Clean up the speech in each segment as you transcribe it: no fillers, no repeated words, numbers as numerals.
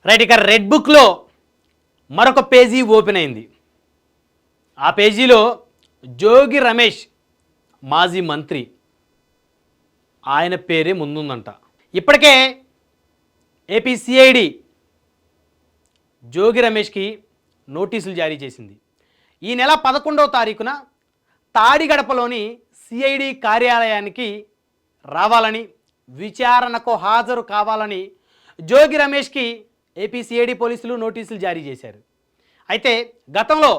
Right, ఇక red బుక్లో మరొక పేజీ ఓపెన్ అయింది. ఆ పేజీలో జోగి రమేష్ మాజీ మంత్రి ఆయన పేరే ముందుందంట. ఇప్పటికే ఏపీ సిఐడి జోగి రమేష్కి నోటీసులు జారీ చేసింది. ఈ నెల 11వ తారీఖున తాడిగడపలోని సిఐడి కార్యాలయానికి రావాలని, విచారణకు హాజరు కావాలని జోగి రమేష్కి ఏపీ సిఐడి పోలీసులు నోటీసులు జారీ చేశారు. అయితే గతంలో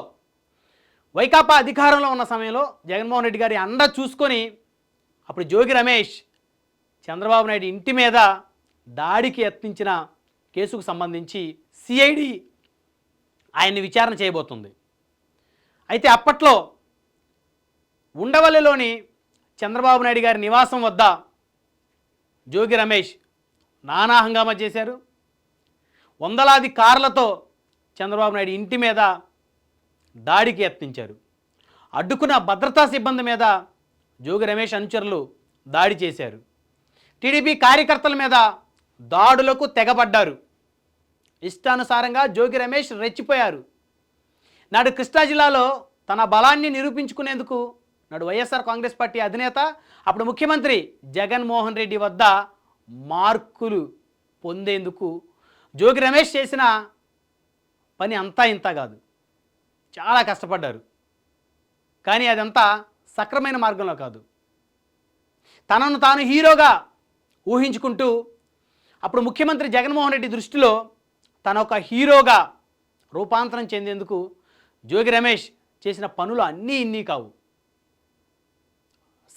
వైకాపా అధికారంలో ఉన్న సమయంలో జగన్మోహన్ రెడ్డి గారి అండ చూసుకొని అప్పుడు జోగి రమేష్ చంద్రబాబు నాయుడు ఇంటి మీద దాడికి యత్నించిన కేసుకు సంబంధించి సిఐడి ఆయన్ని విచారణ చేయబోతుంది. అయితే అప్పట్లో ఉండవల్లిలోని చంద్రబాబు నాయుడు గారి నివాసం వద్ద జోగి రమేష్ నానా హంగామా చేశారు. వందలాది కార్లతో చంద్రబాబు నాయుడు ఇంటి మీద దాడికి యత్నించారు. అడ్డుకున్న భద్రతా సిబ్బంది మీద జోగి రమేష్ అనుచరులు దాడి చేశారు. టీడీపీ కార్యకర్తల మీద దాడులకు తెగబడ్డారు. ఇష్టానుసారంగా జోగి రమేష్ రెచ్చిపోయారు. నాడు కృష్ణా జిల్లాలో తన బలాన్ని నిరూపించుకునేందుకు నాడు వైఎస్ఆర్ కాంగ్రెస్ పార్టీ అధినేత అప్పుడు ముఖ్యమంత్రి జగన్మోహన్ రెడ్డి వద్ద మార్కులు పొందేందుకు జోగి రమేష్ చేసిన పని అంతా ఇంత కాదు, చాలా కష్టపడ్డారు. కానీ అదంతా సక్రమైన మార్గంలో కాదు. తనను తాను హీరోగా ఊహించుకుంటూ అప్పుడు ముఖ్యమంత్రి జగన్మోహన్ రెడ్డి దృష్టిలో తన ఒక హీరోగా రూపాంతరం చెందేందుకు జోగి రమేష్ చేసిన పనులు అన్నీ ఇన్ని కావు.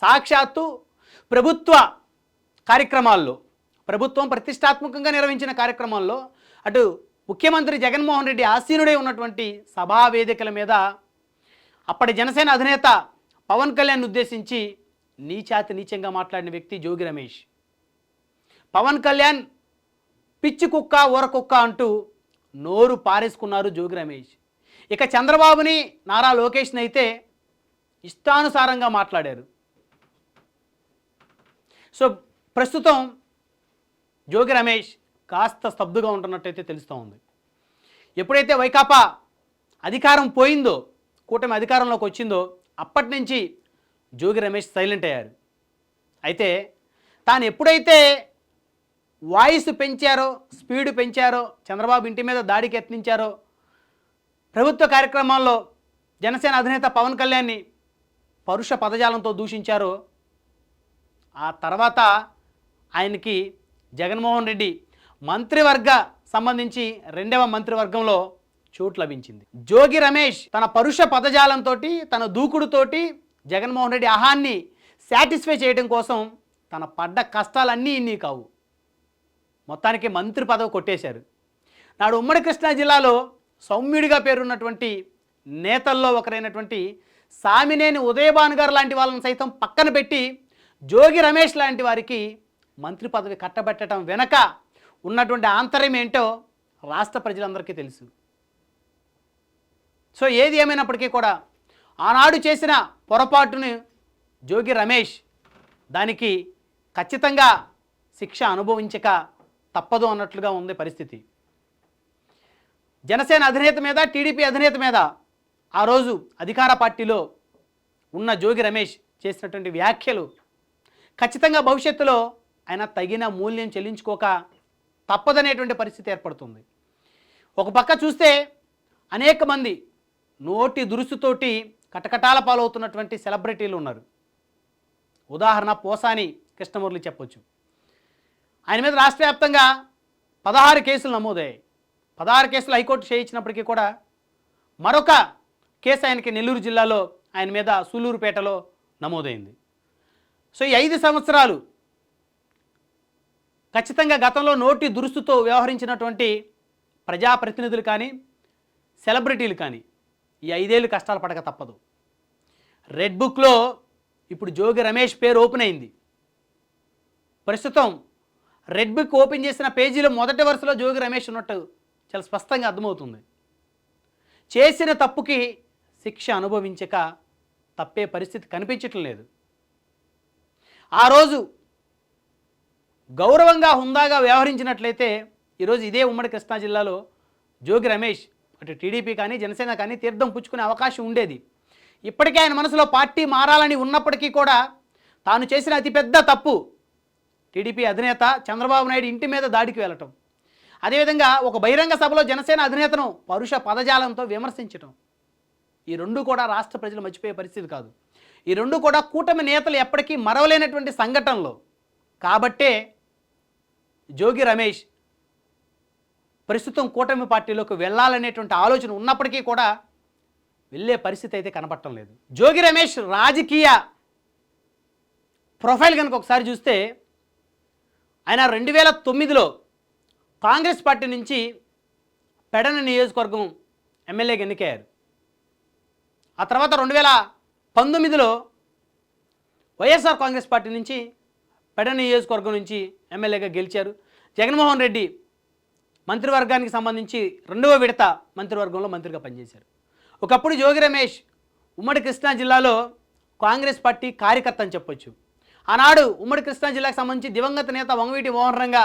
సాక్షాత్తు ప్రభుత్వ కార్యక్రమాల్లో, ప్రభుత్వం ప్రతిష్టాత్మకంగా నిర్వహించిన కార్యక్రమాల్లో అటు ముఖ్యమంత్రి జగన్మోహన్ రెడ్డి ఆసీనుడై ఉన్నటువంటి సభా వేదికల మీద అప్పటి జనసేన అధినేత పవన్ కళ్యాణ్ ఉద్దేశించి నీచాతి నీచంగా మాట్లాడిన వ్యక్తి జోగి రమేష్. పవన్ కళ్యాణ్ పిచ్చి కుక్క ఊర కుక్క అంటూ నోరు పారేసుకున్నారు జోగి రమేష్. ఇక చంద్రబాబుని, నారా లోకేష్ని అయితే ఇష్టానుసారంగా మాట్లాడారు. సో ప్రస్తుతం జోగి రమేష్ కాస్త స్తబ్దుగా ఉంటున్నట్టయితే తెలుస్తూ ఉంది. ఎప్పుడైతే వైకాపా అధికారం పోయిందో, కూటమి అధికారంలోకి వచ్చిందో అప్పటి నుంచి జోగి రమేష్ సైలెంట్ అయ్యారు. అయితే తాను ఎప్పుడైతే వాయిస్ పెంచారో, స్పీడ్ పెంచారో, చంద్రబాబు ఇంటి మీద దాడికి యత్నించారో, ప్రభుత్వ కార్యక్రమాల్లో జనసేన అధినేత పవన్ కళ్యాణ్ని పరుష పదజాలంతో దూషించారో, ఆ తర్వాత ఆయనకి జగన్మోహన్ రెడ్డి మంత్రివర్గ సంబంధించి 2వ మంత్రివర్గంలో చోటు లభించింది. జోగి రమేష్ తన పరుష పదజాలంతో, తన దూకుడుతోటి జగన్మోహన్ రెడ్డి ఆహాన్ని సాటిస్ఫై చేయడం కోసం తన పడ్డ కష్టాలన్నీ ఇన్ని కావు. మొత్తానికి మంత్రి పదవి కొట్టేశారు. నాడు ఉమ్మడి కృష్ణా జిల్లాలో సౌమ్యుడిగా పేరున్నటువంటి నేతల్లో ఒకరైనటువంటి సామినేని ఉదయభాను గారు లాంటి వాళ్ళని సైతం పక్కన పెట్టి జోగి రమేష్ లాంటి వారికి మంత్రి పదవి కట్టబెట్టడం వెనక ఉన్నటువంటి ఆంతర్యం ఏంటో రాష్ట్ర ప్రజలందరికీ తెలుసు. సో ఏది ఏమైనప్పటికీ కూడా ఆనాడు చేసిన పొరపాటును జోగి రమేష్ దానికి ఖచ్చితంగా శిక్ష అనుభవించక తప్పదు అన్నట్లుగా ఉంది పరిస్థితి. జనసేన అధినేత మీద, టీడీపీ అధినేత మీద ఆ రోజు అధికార పార్టీలో ఉన్న జోగి రమేష్ చేసినటువంటి వ్యాఖ్యలు ఖచ్చితంగా భవిష్యత్తులో ఆయన తగిన మూల్యం చెల్లించుకోక తప్పదనేటువంటి పరిస్థితి ఏర్పడుతుంది. ఒక పక్క చూస్తే అనేక మంది నోటి దురుసుతోటి కటకటాల పాలవుతున్నటువంటి సెలబ్రిటీలు ఉన్నారు. ఉదాహరణ పోసాని కృష్ణమురళి చెప్పొచ్చు. ఆయన మీద రాష్ట్ర వ్యాప్తంగా 16 కేసులు నమోదయ్యాయి. 16 కేసులు హైకోర్టు చేయించినప్పటికీ కూడా మరొక కేసు ఆయనకి నెల్లూరు జిల్లాలో ఆయన మీద సూలూరుపేటలో నమోదైంది. సో ఈ 5 సంవత్సరాలు ఖచ్చితంగా గతంలో నోటి దురుసుతో వ్యవహరించినటువంటి ప్రజాప్రతినిధులు కానీ, సెలబ్రిటీలు కానీ ఈ 5 ఏళ్ళు కష్టాలు పడక తప్పదు. రెడ్ బుక్లో ఇప్పుడు జోగి రమేష్ పేరు ఓపెన్ అయింది. ప్రస్తుతం రెడ్ బుక్ ఓపెన్ చేసిన పేజీలో మొదటి వరుసలో జోగి రమేష్ ఉన్నట్టు చాలా స్పష్టంగా అర్థమవుతుంది. చేసిన తప్పుకి శిక్ష అనుభవించక తప్పే పరిస్థితి కనిపించటం లేదు. ఆ రోజు గౌరవంగా హుందాగా వ్యవహరించినట్లయితే ఈరోజు ఇదే ఉమ్మడి కృష్ణా జిల్లాలో జోగి రమేష్ అటు టీడీపీ కానీ జనసేన కానీ తీర్థం పుచ్చుకునే అవకాశం ఉండేది. ఇప్పటికే ఆయన మనసులో పార్టీ మారాలని ఉన్నప్పటికీ కూడా తాను చేసిన అతిపెద్ద తప్పు టీడీపీ అధినేత చంద్రబాబు నాయుడు ఇంటి మీద దాడికి వెళ్ళటం, అదేవిధంగా ఒక బహిరంగ సభలో జనసేన అధినేతను పరుష పదజాలంతో విమర్శించటం. ఈ రెండు కూడా రాష్ట్ర ప్రజలు మర్చిపోయే పరిస్థితి కాదు. ఈ రెండు కూడా కూటమి నేతలు ఎప్పటికీ మరవలేనటువంటి సంఘటనలు. కాబట్టే జోగి రమేష్ ప్రస్తుతం కూటమి పార్టీలోకి వెళ్ళాలనేటువంటి ఆలోచన ఉన్నప్పటికీ కూడా వెళ్ళే పరిస్థితి అయితే కనపడటం లేదు. జోగి రమేష్ రాజకీయ ప్రొఫైల్ కనుక ఒకసారి చూస్తే ఆయన 2009లో కాంగ్రెస్ పార్టీ నుంచి పెడన నియోజకవర్గం ఎమ్మెల్యేగా ఎన్నికయ్యారు. ఆ తర్వాత 2019లో వైఎస్ఆర్ కాంగ్రెస్ పార్టీ నుంచి పెడన నియోజకవర్గం నుంచి ఎమ్మెల్యేగా గెలిచారు. జగన్మోహన్ రెడ్డి మంత్రివర్గానికి సంబంధించి 2వ విడత మంత్రివర్గంలో మంత్రిగా పనిచేశారు. ఒకప్పుడు జోగి రమేష్ ఉమ్మడి కృష్ణా జిల్లాలో కాంగ్రెస్ పార్టీ కార్యకర్త అని చెప్పొచ్చు. ఆనాడు ఉమ్మడి కృష్ణా జిల్లాకు సంబంధించి దివంగత నేత వంగవీటి మోహన్ రంగా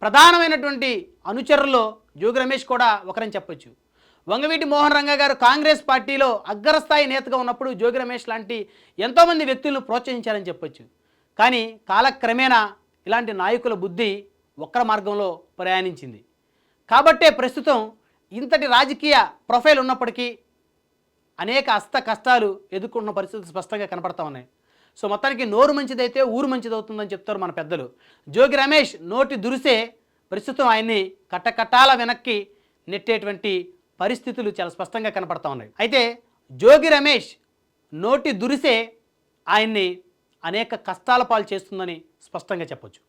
ప్రధానమైనటువంటి అనుచరుల్లో జోగి రమేష్ కూడా ఒకరని చెప్పొచ్చు. వంగవీటి మోహన్ రంగా గారు కాంగ్రెస్ పార్టీలో అగ్రస్థాయి నేతగా ఉన్నప్పుడు జోగి రమేష్ లాంటి ఎంతోమంది వ్యక్తులను ప్రోత్సహించారని చెప్పొచ్చు. కానీ కాలక్రమేణా ఇలాంటి నాయకుల బుద్ధి వక్ర మార్గంలో ప్రయాణించింది. కాబట్టే ప్రస్తుతం ఇంతటి రాజకీయ ప్రొఫైల్ ఉన్నప్పటికీ అనేక కష్టాలు ఎదుర్కొన్న పరిస్థితులు స్పష్టంగా కనపడతా ఉన్నాయి. సో మొత్తానికి నోరు మంచిదైతే ఊరు మంచిదవుతుందని చెప్తారు మన పెద్దలు. జోగి రమేష్ నోటి దురిసే ప్రస్తుతం ఆయన్ని కట్టకట్టాల వెనక్కి నెట్టేటువంటి పరిస్థితులు చాలా స్పష్టంగా కనపడతా ఉన్నాయి. అయితే జోగి రమేష్ నోటి దురిసే ఆయన్ని అనేక కష్టాల పాలు చేస్తుందని స్పష్టంగా చెప్పొచ్చు.